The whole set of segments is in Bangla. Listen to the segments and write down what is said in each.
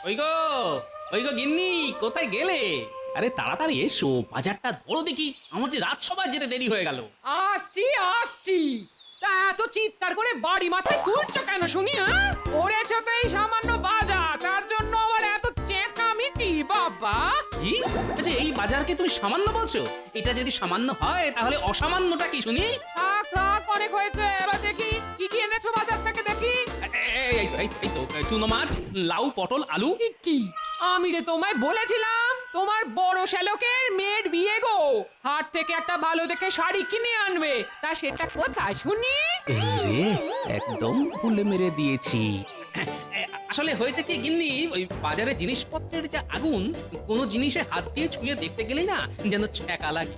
ওই গো ওই গো গিন্নি, কোথায় গেলে? আরে তাড়াতাড়ি এসো, বাজারটা ধরো দেখি, আমার যে রাজসভায় যেতে দেরি হয়ে গেল। আসছি আসছি। তা এত চিৎকার করে বাড়ি মাথায় তুলছো কেন শুনি? হ্যাঁ, করেছো তো এই সামান্য বাজার, তার জন্য আবার এত চেঁচামেচি? বাবা, কি? আচ্ছা, এই বাজারকে তুমি সামান্য বলছো? এটা যদি সামান্য হয় তাহলে অসামান্যটা কি শুনি? থাক থাক, অনেক হয়েছে। এবার দেখি কি কি এনেছো বাজার থেকে, দেখি। এই তো চুনো মাছ, লাউ, পটল, আলু। কি আমি যে তোমায় বলেছিলাম তোমার বড় শ্যালকের মেয়ের বিয়ে গো, হাট থেকে একটা ভালো দেখে শাড়ি কিনে আনবে, তা সেটা কোথায় শুনি? এই রে, একদম ভুলে মেরে দিয়েছি। আসলে হয়েছে কি গিন্নি, ওই বাজারে জিনিসপত্রের যে আগুন, কোনো জিনিসে হাত দিয়ে ছুঁয়ে দেখতে গেলেই না যেন ছ্যাঁকা লাগে।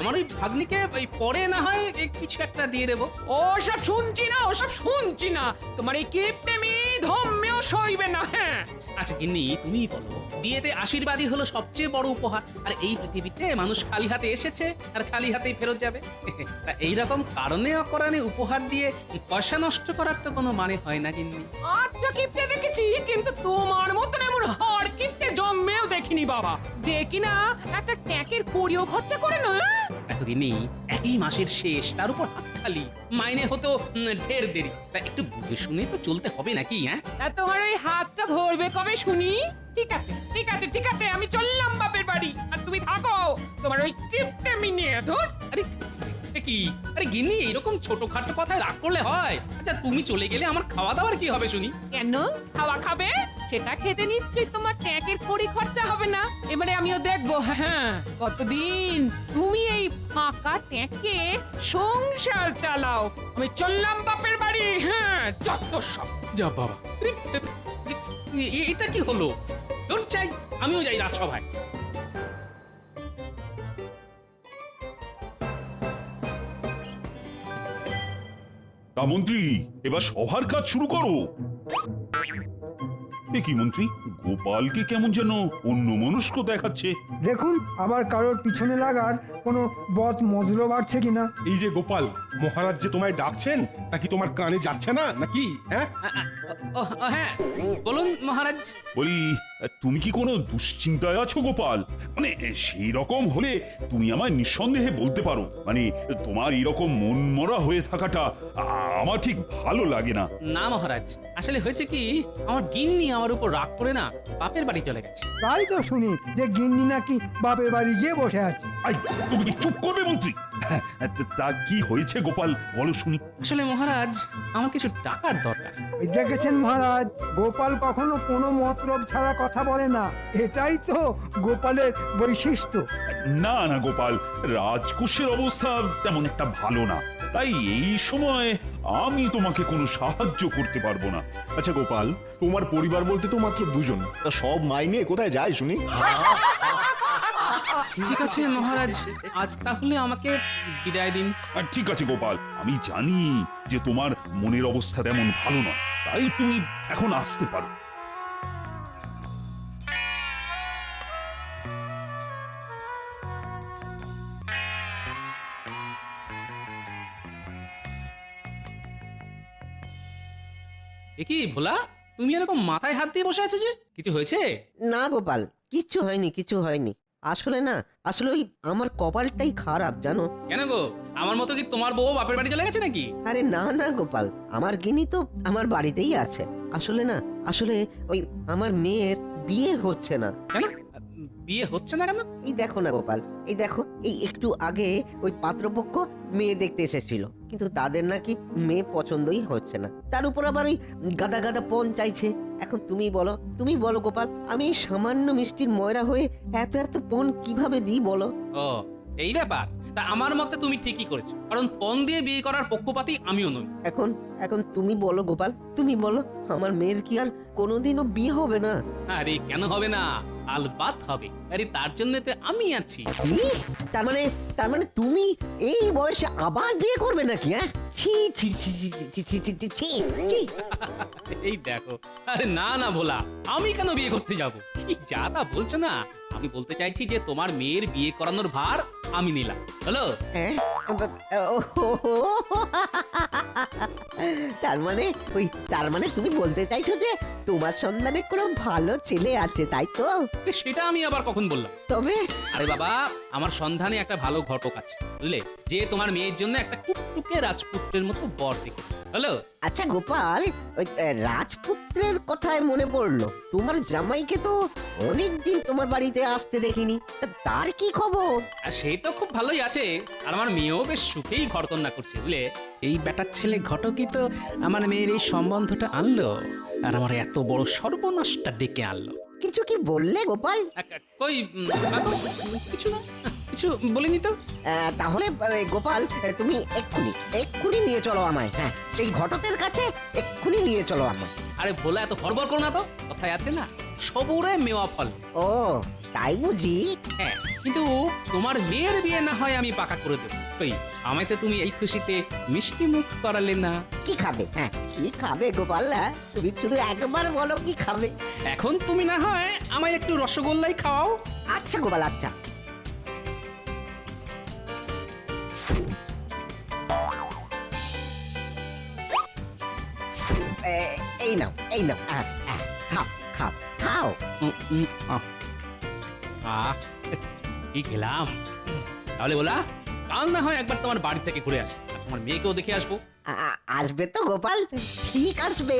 আমার ওই ভাগ্নিকে ওই পরে না হয় কিছু একটা দিয়ে দেবো। ওসব শুনছি না, ওসব শুনছি না। তোমার এই কিপটেমি ধম্মেও সইবে না। হ্যাঁ, আচ্ছা গিন্নি, তুমিই বলো, বিয়েতে আশীর্বাদই হলো সবচেয়ে বড় উপহার। আর এই পৃথিবীতে মানুষ খালি হাতে এসেছে আর খালি হাতেই ফেরত যাবে। তা এইরকম কারণে অকারণে উপহার দিয়ে পয়সা নষ্ট করার তো কোনো মানে হয় না গিন্নি। আচ্ছা কিপটে দেখেছি, কিন্তু তোমার মতন এমন হাড় কিপটে জন্মেও দেখিনি বাবা, যে কিনা একটা ট্যাকের কড়িও খরচা করে না। দেখো গিন্নি, একই মাসের শেষ, তার উপর হাত খালি, মাইনে হতো ঢের দেরি। তা একটু বুঝে শুনে তো চলতে হবে নাকি? হ্যাঁ, তা তোমার ওই হাতটা ভরবে কবে শুনি? ঠিক আছে ঠিক আছে ঠিক আছে, আমি চললাম বাপের বাড়ি, আর তুমি থাকো তোমার ওই কিপটেমি নিয়ে। ধুর। আরে এ কি? আরে গিন্নি, এরকম ছোটখাটো কথায় রাগ করলে হয়? আচ্ছা, তুমি চলে গেলে আমার খাওয়া দাওয়ার কি হবে শুনি? কেন খাওয়া খাবে? সেটা খেতে নিশ্চয়ই তোমার ট্যাকের কড়ি খরচা হবে না। এবারে আমিও দেখবো হ্যাঁ কতদিন তুমি এই ফাঁকা ট্যাকে সংসার চালাও। আমি চললাম বাপের বাড়ি। হ্যাঁ, যত সব। যা বাবা, এটা কি হলো? তোর চাই, আমিও যাই রাজসভায়। তা মন্ত্রী, এবার সভার কাজ শুরু করো। এ কি মন্ত্রী, গোপালকে কেমন যেন অন্যমনস্ক দেখাচ্ছে। দেখুন আবার কারোর পিছনে লাগার কোনো বদ মদল বাড়ছে কিনা। এই যে গোপাল, মহারাজ যে তোমায় ডাকছেন তা কি তোমার কানে যাচ্ছে না নাকি? হ্যাঁ, হ্যাঁ, বলুন মহারাজ। বলি, তুমি কি কোনো দুশ্চিন্তায় আছো গোপাল? মানে সেই রকম হলে তুমি আমায় নিঃসন্দেহে বলতে পারো। মানে তোমার এরকম মনমরা হয়ে থাকাটা আমার ঠিক ভালো লাগে না। না মহারাজ, আসলে হয়েছে কি, আমার গিন্নি আমার উপর রাগ করে না বাপের বাড়ি চলে গেছে। তাই তো শুনি যে গিন্নি নাকি বাপের বাড়ি গিয়ে বসে আছে। আই, তুমি কি চুপ করবে মন্ত্রী? তা কি হয়েছে গোপাল, বলো শুনি। আসলে মহারাজ, আমার কিছু টাকার দরকার। ওই দেখেছেন মহারাজ, গোপাল কখনো কোনো মতলব ছাড়া কথা বলে না, এটাই তো গোপালের বৈশিষ্ট্য। না না গোপাল, রাজকোষের অবস্থা তেমন একটা ভালো না, তাই এই সময় আমি তোমাকে কোনো সাহায্য করতে পারবো না। আচ্ছা গোপাল, তোমার পরিবার বলতে তো মাত্র দুজন, তা সব মাইনে কোথায় যায় শুনি? ঠিক আছে মহারাজ, আজ তাহলে আমাকে বিদায় দিন। আর ঠিক আছে গোপাল, আমি জানি যে তোমার মনের অবস্থা তেমন ভালো নয়, তাই তুমি এখন আসতে পারো। এ কি ভোলা, তুমি এরকম মাথায় হাত দিয়ে বসে আছো যে? কিছু হয়েছে? না গোপাল, কিচ্ছু হয়নি কিচ্ছু হয়নি। আসলে না, আসলে ওই আমার কপালটাই খারাপ জানো। কেন গো, আমার মতো কি তোমার বউ বাপের বাড়ি চলে গেছে নাকি? আরে না না গোপাল, আমার গিনি তো আমার বাড়িতেই আছে। আসলে না, আসলে ওই আমার মেয়ের বিয়ে হচ্ছে না। কেন বিয়ে হচ্ছে না কেন? এই দেখো না গোপাল, এই দেখো, এই একটু আগে ওই পাত্রপক্ষ মেয়ে দেখতে এসেছিল, কিন্তু তাদের নাকি মেয়ে পছন্দই হচ্ছে না। তার উপর আবার ওই গাদা গাদা পণ চাইছে। এখন তুমি বলো গোপাল, আমি এই সামান্য মিষ্টির ময়রা হয়ে এত এত পণ কিভাবে দিই বলো? ও, এই ব্যাপার। তা আমার মতে তুমি ঠিকই করেছো, কারণ পণ দিয়ে বিয়ে করার পক্ষপাতী আমিও নই। এখন এখন তুমি বলো গোপাল, তুমি বলো, আমার মেয়ের কি আর কোনোদিনও বিয়ে হবে না? আরে কেন হবে না, আলবাত হবে। আরে তার জন্য তো আমি আছি। কি? তার মানে তুমি এই বয়সে আবার বিয়ে করবে নাকি? হ্যাঁ, ছি ছি ছি ছি ছি ছি ছি ছি ছি ছি। এই দেখো, আরে না না ভোলা, আমি কেন বিয়ে করতে যাব? কি যা তা বলছো না। আমি বলতে চাইছি যে তোমার মেয়ের বিয়ে করানোর ভার আমি নিলাম, হলো? হ্যাঁ, তার মানে তুমি বলতে চাইছো যে তোমার সন্ধানে কোনো ভালো ছেলে আছে, তাই তো? সেটা আমি আবার কখন বললাম? তবে আরে বাবা, আমার সন্ধানে একটা ভালো ঘটক আছে, বুঝলে, যে তোমার মেয়ের জন্য একটা টুকটুকে রাজপুত্রের মতো বর দেখে। হলো? আচ্ছা গোপাল, ওই রাজপুত্রের কথায় মনে পড়লো, তোমার জামাইকে তো অনেকদিন তোমার বাড়িতে আসতে দেখিনি, তা তার কি খবর? আর সে তো খুব ভালোই আছে, আর আমার মেয়েও বেশ সুখেই ঘরকন্যা করছে, বুঝলে। এই বেটার ছেলে ঘটকই তো আমার মেয়ের এই সম্বন্ধটা আনলো, আর আমার এত বড় সর্বনাশটা ডেকে আনলো। কিছু কি বললে গোপাল? কই বাবু, কিছু না, কিছু বলিনি তো। তাহলে গোপাল, তুমি এক্ষুনি নিয়ে চলো আমায়। হ্যাঁ, সেই ঘটকের কাছে এক্ষুনি নিয়ে চলো আমায়। আরে ভোলা, এত হড়বড় করো না তো, কথায় আছে না, সবুরে মেওয়া ফল। ও তাই বুঝি? হ্যাঁ, কিন্তু তোমার মেয়ের বিয়ে না হয় আমি পাকা করে দেবো। কই, আমায় তো তুমি এই খুশিতে মিষ্টি মুখ করালে না। কি খাবে? হ্যাঁ, কি খাবে গোপাল? হ্যাঁ, তুমি শুধু একবার বলো কি খাবে। এখন তুমি না হয় আমায় একটু রসগোল্লাই খাওয়াও। আচ্ছা গোপাল, আচ্ছা। এই নাও, এই নাও, খাও খাও খাও। কি খেলাম। তাহলে বলা, কাল না হয় একবার তোমার বাড়ি থেকে ঘুরে আসবো, আর তোমার মেয়েকেও দেখে আসবো। আসবে তো গোপাল? ঠিক আসবে।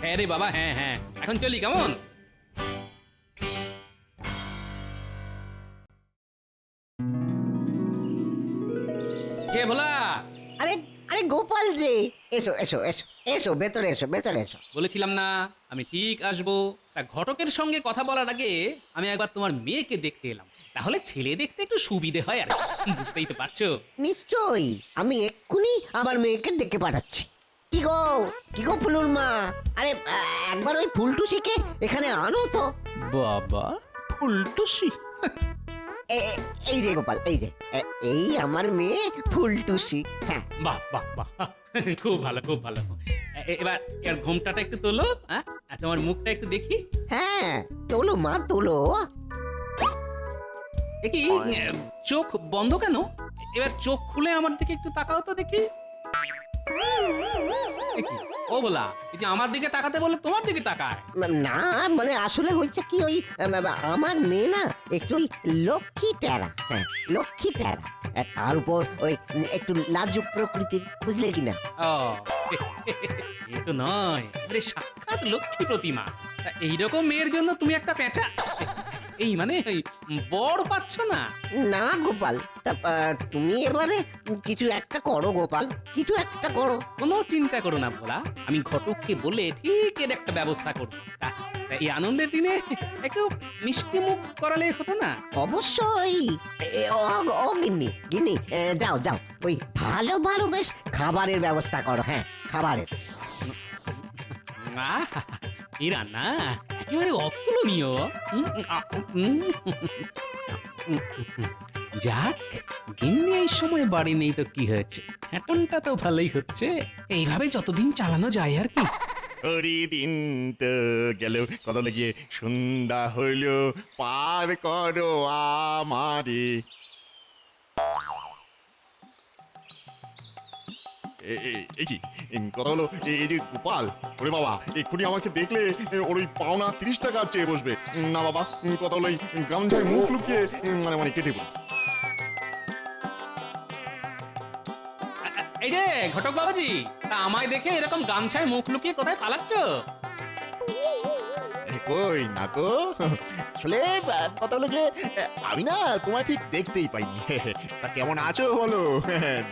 হ্যাঁ রে বাবা, হ্যাঁ হ্যাঁ, এখন চলি, কেমন? কে ভোলা? আরে আরে গোপাল যে, এসো এসো এসো এসো, ভেতরে এসো, ভেতরে এসো। বলেছিলাম না আমি ঠিক আসবো। তা ঘটকের সঙ্গে কথা বলার আগে আমি একবার তোমার মেয়েকে দেখতে এলাম, তাহলে ছেলে দেখতে একটু সুবিধে হয়, আর বুঝতেই তো পারছো। নিশ্চয়ই, আমি এক্ষুনি আমার মেয়েকে ডেকে পাঠাচ্ছি। কি গো ফুলুর মা, আরে একবার ওই ফুলটুসিকে এখানে আনো তো। বাবা, ফুলটুসি? এই যে গোপাল, এই আমার মেয়ে ফুলটুসি। হ্যাঁ, বাহ বাহ বাহ, খুব ভালো খুব ভালো। এবার এর ঘোমটাটা একটু তোলো, হ্যাঁ, আর তোমার মুখটা একটু দেখি। হ্যাঁ, তোলো মা তোলো। দেখি, চোখ বন্ধ কেন? এবার চোখ খুলে আমার দিকে একটু তাকাও তো দেখি। দেখি, ও বলা, এই যে আমার দিকে তাকাতে বলে তোমার দিকে তাকায়। না মানে আসলে হয়েছে কি, ওই আমার মেয়ে না একটু ওই লক্ষ্মী টেরা। হ্যাঁ, লক্ষ্মী টেরা, তার উপর ওই একটু লাজুক প্রকৃতির, বুঝলে কিনা? ও, এ তো নয়, এবারে সাক্ষাৎ লক্ষ্মী প্রতিমা। তা এইরকম মেয়ের জন্য তুমি একটা পেঁচা, এই মানে বর পাচ্ছ না? না গোপাল, তা তুমি এবারে কিছু একটা করো গোপাল, কিছু একটা করো। কোনো চিন্তা করো না ভোলা, আমি ঘটককে বলে ঠিক এর একটা ব্যবস্থা করবো। তা এই আনন্দের দিনে একটু মিষ্টি মুখ করালে হতো না? অবশ্যই। ও গিন্নি গিন্নি, যাও যাও, ওই ভালো ভালো বেশ খাবারের ব্যবস্থা করো। হ্যাঁ, খাবারের। আহা, এই রান্না একেবারে অতুলনীয়। যাক, গিন্নি এই সময় বাড়ি নেই তো কি হয়েছে, হ্যাটনটা তো ভালোই হচ্ছে। এইভাবে যতদিন চালানো যায় আর কি। ওরি দিন তো গেল, কত লেগে সন্ধ্যা হইল, পার করো আমারে। এই কি কথা হলো, এই যে গোপাল, ওরে বাবা, এক্ষুনি আমাকে দেখলে ওর ওই পাওনা 30 টাকা চেয়ে বসবে। না বাবা, কথা হলো এই গামছায় মুখ লুকিয়ে মানে কেটে পড়ি। এই যে ঘটক বাবাজি, তা আমায় দেখে এরকম গামছায় মুখ লুকিয়ে কোথায় পালাচ্ছ? কই না তো, আসলে কথা হলো যে আমি না তোমায় ঠিক দেখতেই পাইনি। তা কেমন আছো বলো?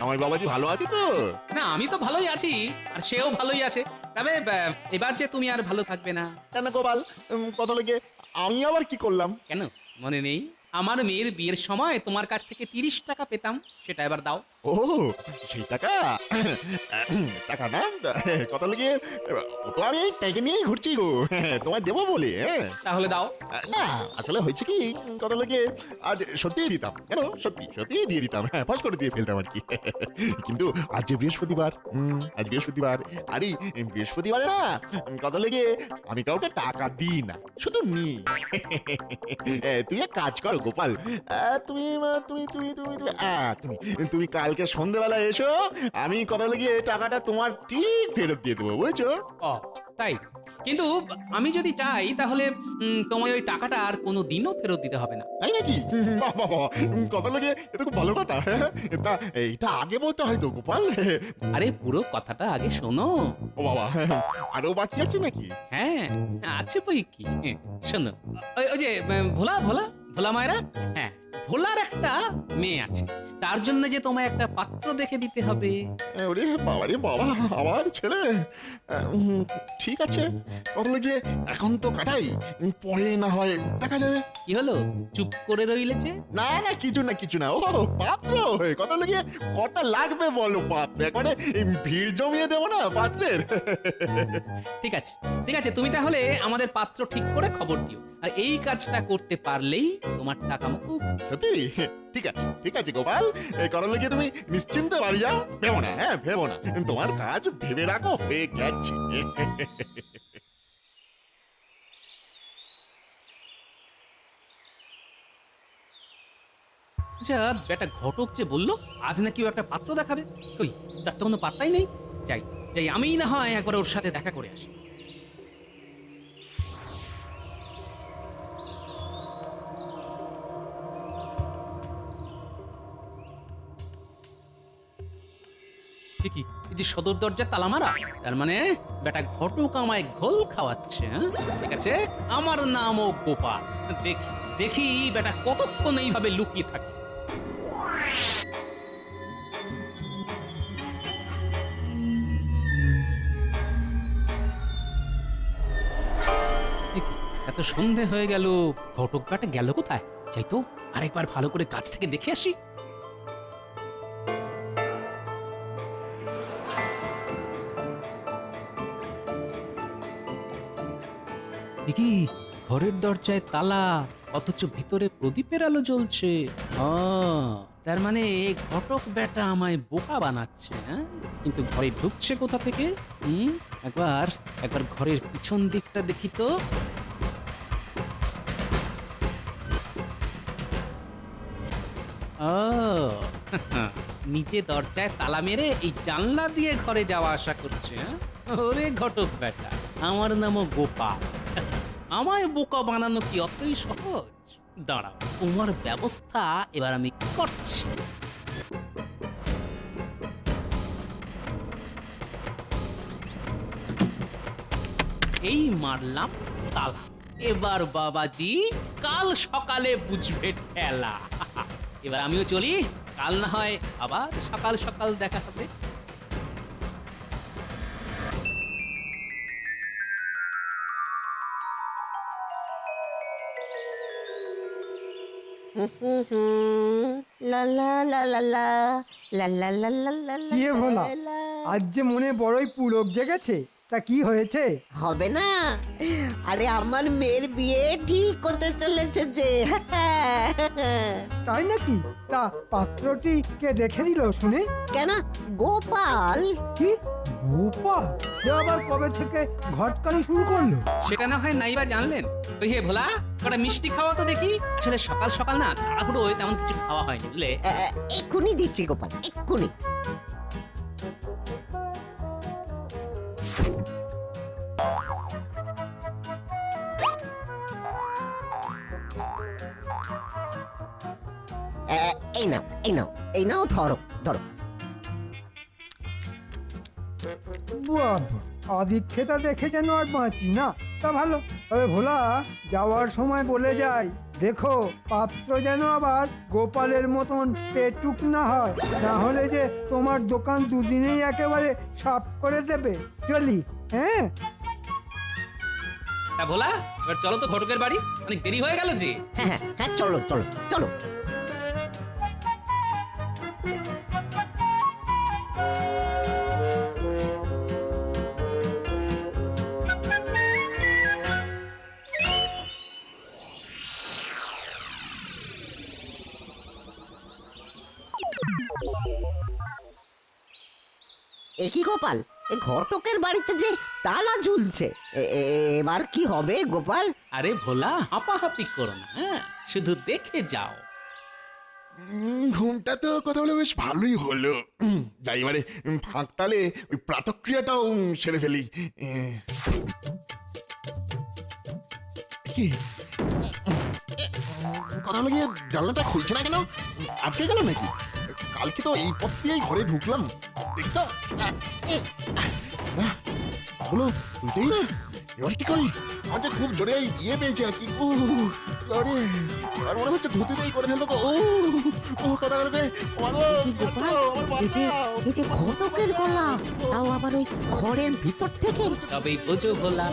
আমার বাবাজি ভালো আছে তো? না, আমি তো ভালোই আছি, আর সেও ভালোই আছে। তবে এবার যে তুমি আর ভালো থাকবে না। কেন গোপাল, কথা হলো যে আমি আবার কি করলাম? কেন মনে নেই? আমার মেয়ের বিয়ের সময় তোমার কাছ থেকে 30 টাকা পেতাম, সেটা এবার দাও। ও সেই টাকা, টাকা না, কথা লেগে ও তো আমি টাকা নিয়েই ঘুরছি গো, তোমায় দেবো বলে। হ্যাঁ, তাহলে দাও। না আসলে হয়েছে কি, কথা লেগে আজ সত্যিই দিতাম, কেন সত্যিই দিয়ে দিতাম, হ্যাঁ, ফাঁস করে দিয়ে ফেলতাম আর কি। কিন্তু আজ যে বৃহস্পতিবার, আজ বৃহস্পতিবার, আরে বৃহস্পতিবারে না, কথা লেগে আমি কাউকে টাকা দিই না, শুধু নি। তুই এক কাজ কর গোপাল, তুমি তুমি তুমি তুমি তুমি তুমি কালকে সন্ধ্যেবেলা এসো, আমি কথা লাগিয়ে টাকাটা তোমার ঠিক ফেরত দিয়ে দেবো, বুঝছো? ও তাই, কিন্তু আমি যদি চাই তাহলে তোমায় ওই টাকাটা আর কোনো দিনও ফেরত দিতে হবে না। তাই নাকি? বাহ বাহ বাহ, কথা লাগিয়ে এটা খুব ভালো কথা। তা এইটা আগে বলতে হয় তো গোপাল। আরে পুরো কথাটা আগে শোনো। ও বাবা, আরো বাকি আছে নাকি? হ্যাঁ আছে বই কি, শোনো। ওই যে ভোলা ভোলা ভোলা মায়েরা, হ্যাঁ ভোলার একটা মেয়ে আছে, তার জন্য যে তোমায় একটা পাত্র দেখে দিতে হবে। ওরে বাবা রে বাবা, আমার ছেলে। ঠিক আছে, কথা লাগিয়ে এখন তো কাটাই, পরে না হয় দেখা যাবে। কি হলো, চুপ করে রইলে যে? না না, কিছু না কিছু না। ও পাত্র, কথা লাগিয়ে কটা লাগবে বলো পাত্র? একবারে ভিড় জমিয়ে দেবো না পাত্রের। ঠিক আছে ঠিক আছে, তুমি তাহলে আমাদের পাত্র ঠিক করে খবর দিও, আর এই কাজটা করতে পারলেই তোমার টাকা মুকুব। সত্যি? ঠিক আছে গোপাল, এই কথা লাগিয়ে তুমি নিশ্চিন্তে বাড়ি যাও, ভেবো না, হ্যাঁ ভেবো না, তোমার কাজ ভেবে রাখো, হয়ে গেছে। আচ্ছা বেটা ঘটক যে বললো আজ নাকি ও একটা পাত্র দেখাবে, কই তার তো কোনো পাত্তাই নেই। যাই যাই, আমিই না হয় একবার ওর সাথে দেখা করে আসি। কি এই যে সদর দরজা তালা মারা, তার মানে বেটা ঘটক আমায় ঘোল খাওয়াচ্ছে। ঠিক আছে, আমার নামও গোপাল। দেখি দেখি বেটা কতক্ষণ এইভাবে লুকিয়ে থাকে। এত সন্ধে হয়ে গেল, ঘটক বেটা গেল কোথায়? যাই তো আরেকবার ভালো করে কাছ থেকে দেখে আসি। কি ঘরের দরজায় তালা, অথচ ভিতরে প্রদীপের আলো জ্বলছে। তার মানে ঘটক বেটা আমায় বোকা বানাচ্ছে। কিন্তু ঘরে ঢুকছে কোথা থেকে? একবার একবার ঘরের পিছন দিকটা দেখি তো। নিচে দরজায় তালা মেরে এই জানলা দিয়ে ঘরে যাওয়া আসা করছে। ওরে ঘটক বেটা, আমার নামও গোপাল। আমায় বোকা বানানো কি অতই সহজ? দাঁড়াও, তোমার ব্যবস্থা এবার আমি করছি। এই মারলাম তালা, এবার বাবাজি কাল সকালে বুঝবে ঠেলা। এবার আমিও চলি, কাল না হয় আবার সকাল সকাল দেখা হবে। লা লা লা লা লা লা লা লা লা লা লা কি ভোলা, লা। আজ যে মনে বড়ই পুলক জেগেছে, তা কি হয়েছে? হবে না? আরে আমার মেয়ের বিয়ে ঠিক করতে চলেছে যে। তাই নাকি? তা পাত্রটি কে দেখে দিল শুনে? কেন, গোপাল। কি গোপাল? সে আবার কবে থেকে ঘটকানি শুরু করলো? সেটা না হয় নাইবা জানলেন। ওই হে ভোলা, কটা মিষ্টি খাওয়া তো দেখি। আসলে সকাল সকাল না তাড়াহুড়ো তেমন কিছু খাওয়া হয়নি, বুঝলে। এক্ষুনি দিচ্ছি গোপাল, এক্ষুনি। এই নাও এই নাও এই নাও, ধরো ধরো। বাবা, আদিক্ষেতা দেখে যেন আর বাঁচি না। তা ভালো, তবে ভোলা যাওয়ার সময় বলে যাই, দেখো পাত্র যেন আবার গোপালের মতন পেটুক না হয়, না হলে যে তোমার দোকান দুদিনেই একেবারে সাফ করে দেবে। চলি, হ্যাঁ? তা ভোলা, এবার চলো তো ঘটকের বাড়ি, অনেক দেরি হয়ে গেল যে। হ্যাঁ হ্যাঁ হ্যাঁ, চলো চলো চলো। একই গোপাল, এ ঘটকের বাড়িতে যে তালা ঝুলছে এবার কি হবে গোপাল? আরে ভোলা, হাঁপাহাঁপি করো না, হ্যাঁ, শুধু দেখে যাও। ঘুমটা তো কথা বলে বেশ ভালোই হলো। যাই এবারে ফাঁকতালে ওই প্রাতক্রিয়াটাও সেরে ফেলি। কি কথা হলো গিয়ে জানলাটা খুলছে না কেন? আটকে গেল নাকি? কালকে তো এই পথ দিয়েই ঘরে ঢুকলাম, দেখি তো। হলো খুলতেই না, এবার কি করি? আমার যে খুব জোরে ইয়ে পেয়েছে আর কি। আরে আর মনে হচ্ছে ধুতিতেই করে ফেলবো। কথা বলবে কি গোপাল, এই যে ঘটকের গলা, তাও আবার ওই ঘরের ভিতর থেকে। তবেই বোঝো ভোলা,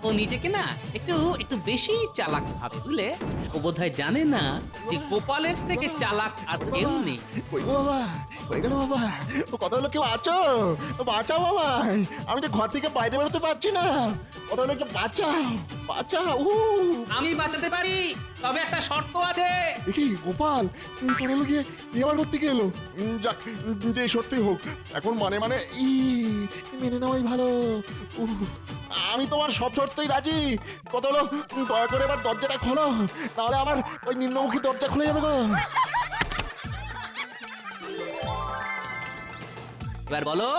ও নিজেকে না একটু একটু বেশি চালাক ভাবে, বুঝলে? ও বোধহয় জানে না যে গোপালের থেকে চালাক আর কেউ নেই। কই গো বাবা, হয়ে গেল বাবা। ও কথা হলো কেউ আছো? বাঁচাও বাবা, আমি তো ঘর থেকে বাইরে বেরোতে পারছি না। কথা হলো কেউ বাঁচাও, বাঁচাও। আমি বাঁচাতে পারি, তবে একটা শর্ত আছে। দেখি গোপাল, কথা হলো গিয়ে এবার করতে গেলো। যাক, যে সত্যি হোক, এখন মানে মানে মেনে নেওয়াই ভালো। আমি তোমার সব শর্তেই রাজি। কত হলো, দয়া করে এবার দরজাটা খোলো, নাহলে আমার ওই নিম্নমুখী দরজা খুলে যাবে গো। এবার বলো,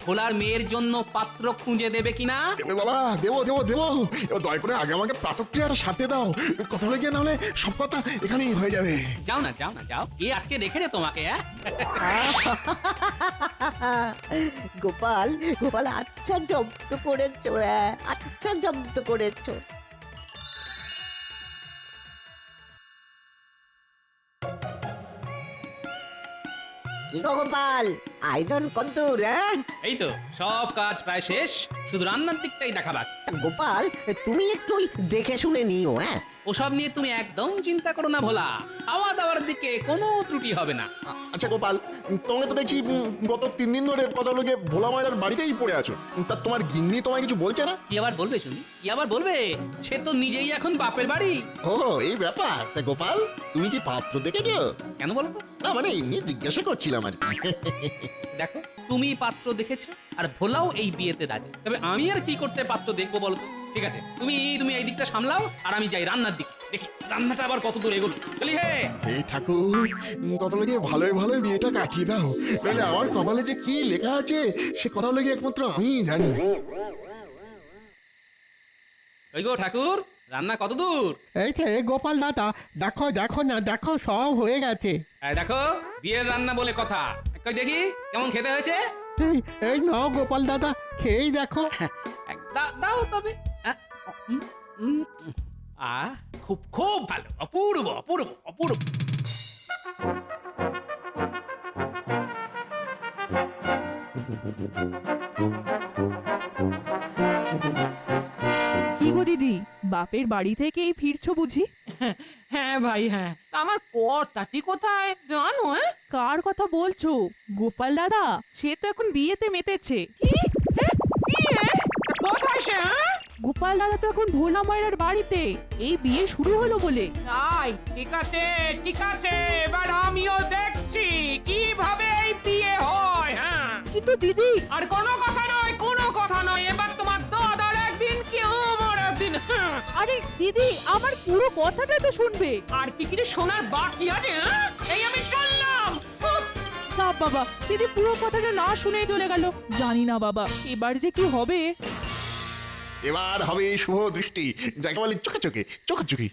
ভোলার মেয়ের জন্য পাত্র খুঁজে দেবে কিনা? দেবে বাবা, দেবো দেবো দেবো। এবার দয়া করে আগে আমাকে প্রাতক্রিয়াটা সারতে দাও। কথা হলে গিয়ে নাহলে সব কথা এখানেই হয়ে যাবে। যাও না, যাও না, যাও। কে আটকে রেখেছে তোমাকে? গোপাল, গোপাল আচ্ছা জব্দ করেছো, আচ্ছা জব্দ করেছো। কি গো গোপাল, আয়োজন কদ্দূর? এই তো সব কাজ প্রায় শেষ, শুধু রান্নার দিকটাই দেখা বাকি। গোপাল, তুমি একটু ওই দেখে শুনে নিও। ওসব নিয়ে তুমি একদম চিন্তা করো না ভোলা, খাওয়া দাওয়ার দিকে কোনো ত্রুটি হবে না। আচ্ছা গোপাল, তোমাকে তো দেখছি গত 3 দিন ধরে কথা হলো গিয়ে ভোলা মায়ের বাড়িতেই পড়ে আছো। তা তোমার গিন্নি তোমায় কিছু বলছে না? কি আবার বলবে শুনি, কি আবার বলবে? সে তো নিজেই এখন বাপের বাড়ি। ও এই ব্যাপার। তা গোপাল, তুমি কি পাত্র দেখেছো? কেন বলো তো? না মানে এমনি জিজ্ঞাসা করছিলাম আর কি। দেখো, তুমি পাত্র দেখেছো আর ভোলাও এই বিয়েতে রাজি, তবে আমি আর কি করতে পাত্র দেখবো বলো তো? ঠিক আছে, তুমি তুমি এই দিকটা সামলাও, আর আমি যাই রান্নার দিকে, দেখি রান্নাটা আবার কত দূর এগোলো। চলি হে। এই ঠাকুর, কথা হলো গিয়ে ভালোই ভালোই বিয়েটা কাটিয়ে দাও, নাহলে আমার কপালে যে কি লেখা আছে সে কথা হলো গিয়ে একমাত্র আমিই জানি। ওই গো ঠাকুর, রান্না কত দূর? এই যে গোপাল দাদা, দেখো দেখো না, দেখো সব হয়ে গেছে। এই দেখো, বিয়ের রান্না বলে কথা। কই দেখি কেমন খেতে হয়েছে। এই এই নাও গোপাল দাদা, খেয়েই দেখো। দাও তবে। খুব খুব ভালো, অপূর্ব অপূর্ব অপূর্ব। কি গো দিদি, বাপের বাড়ি থেকেই ফিরছো বুঝি? হ্যাঁ ভাই, হ্যাঁ। তা আমার কর্তাটি কোথায় জানো? কার কথা বলছো? গোপাল দাদা, সে তো এখন বিয়েতে মেতেছে। বিয়ে? কোথায় সে? গোপাল দাদা তো এখন ভোলা মায়ের বাড়িতে, এই বিয়ে শুরু হলো বলে। তাই? ঠিক আছে, ঠিক আছে, এবার আমিও দেখছি কিভাবে এই বিয়ে হয়। হ্যাঁ, কিন্তু দিদি, আর কোনো কথা নয়, কোনো কথা নয়। এবার তোমার দাদার একদিন কি আমার একদিন। হ্যাঁ। আরে দিদি, আমার পুরো কথাটা তো শুনবে। আর কি কিছু শোনার বাকি আছে? এই আমি চললাম। চাপ বাবা, দিদি পুরো কথাটা না শুনে চলে গেল। জানি না বাবা, এবার যে কি হবে। এবার হবে শুভ দৃষ্টি, যাকে বলে চোখে চোখে চোখাচোখি।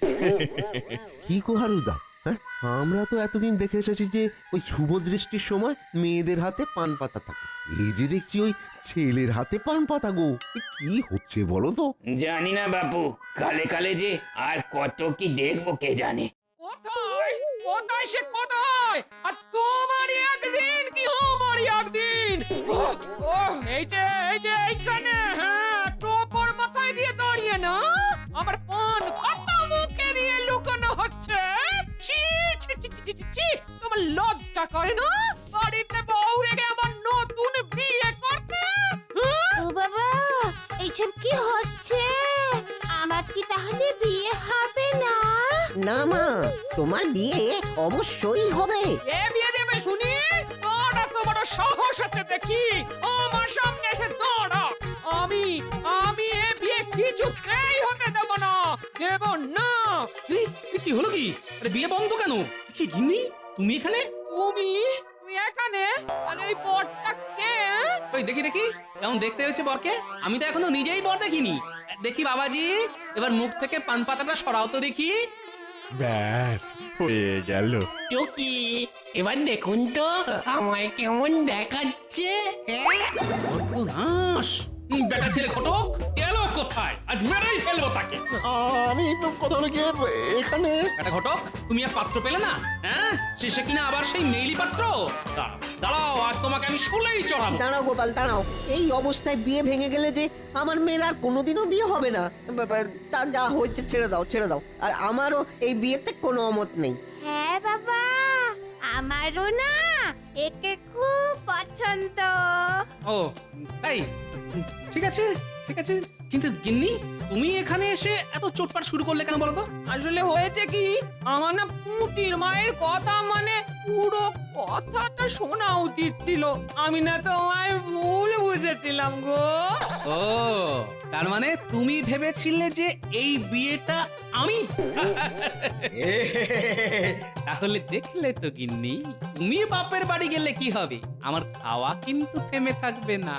কি গো হারুদা, হ্যাঁ আমরা তো এতদিন দেখে এসেছি যে ওই শুভ দৃষ্টির সময় মেয়েদের হাতে পান পাতা থাকে, এই যে দেখছি ওই ছেলের হাতে পান পাতা গো, এ কি হচ্ছে বলো তো? জানি না বাপু, কালে কালে যে আর কত কি দেখবো কে জানে। কোথায় কোথায় সে কোথায়? আর তোমারই একদিন কি আমারই একদিন। এই যে এইখানে। হ্যাঁ, টোপর মাথায় দিয়ে দাঁড়িয়ে না আমার পান কত মুখে দিয়ে লুকানো হচ্ছে। ছি ছি ছি ছি ছি ছি, তোমার লজ্জা করে না? বাড়িতে বউ রেখে আমার নতুন বিয়ে করতে? ও বাবা, এইসব কি হচ্ছে? আমার কি তাহলে বিয়ে হবে না? না মা, তোমার বিয়ে অবশ্যই হবে। এ বিয়ে দেবে শুনি? তোর এত বড় সাহস আছে দেখি আমার সামনে এসে দাঁড়া। আমি আমি এ বিয়ে কিছুতেই হতে দেব না, দেব না। কি হলো কি? আরে বিয়ে বন্ধ কেন? কি গিন্নি তুমি এখানে? তুমি তুমি এখানে? আর এই বরটা কে? ওই দেখি দেখি কেমন দেখতে হয়েছে বরকে। আমি তো এখনো নিজেই বর দেখিনি। দেখি বাবাজি, এবার মুখ থেকে পান পাতাটা সরাও তো দেখি। ব্যাস হয়ে গেল। টুকি এবার দেখুন তো আমায় কেমন দেখাচ্ছে। সর্বনাশ! বেটা ছেলে ঘটক গেল কোথায়? আজ মেরেই ফেলবো তাকে। আমি তো কথা হলো গিয়ে এখানে। বেটা ঘটক, তুমি আর পাত্র পেলে না? হ্যাঁ, শেষে কিনা আবার সেই মেইলি পাত্র। দাঁড়াও, দাঁড়াও, আজ তোমাকে আমি শুলেই চড়াবো। দাঁড়াও গোপাল দাঁড়াও, এই অবস্থায় বিয়ে ভেঙে গেলে যে আমার মেয়ের আর কোনোদিনও বিয়ে হবে না। তা যা হয়েছে ছেড়ে দাও, ছেড়ে দাও। আর আমারও এই বিয়েতে কোনো অমত নেই। হ্যাঁ বাবা, আমারও না একে খুব পছন্দ। ও তাই? ঠিক আছে, ঠিক আছে। কিন্তু গিন্নি, তুমি এখানে এসে এত চোটপাট শুরু করলে কেন বলো তো? আসলে হয়েছে কি, আমার না পুটির মায়ের কথা মানে পুরো কথাটা শোনা উচিত ছিল। আমি না তোমায় ভুল বুঝেছিলাম গো। ও, তার মানে তুমি ভেবেছিলে যে এই বিয়েটা আমি? তাহলে দেখলে তো গিন্নি, তুমি বাপের বাড়ি গেলে কি হবে, আমার খাওয়া কিন্তু থেমে থাকবে না।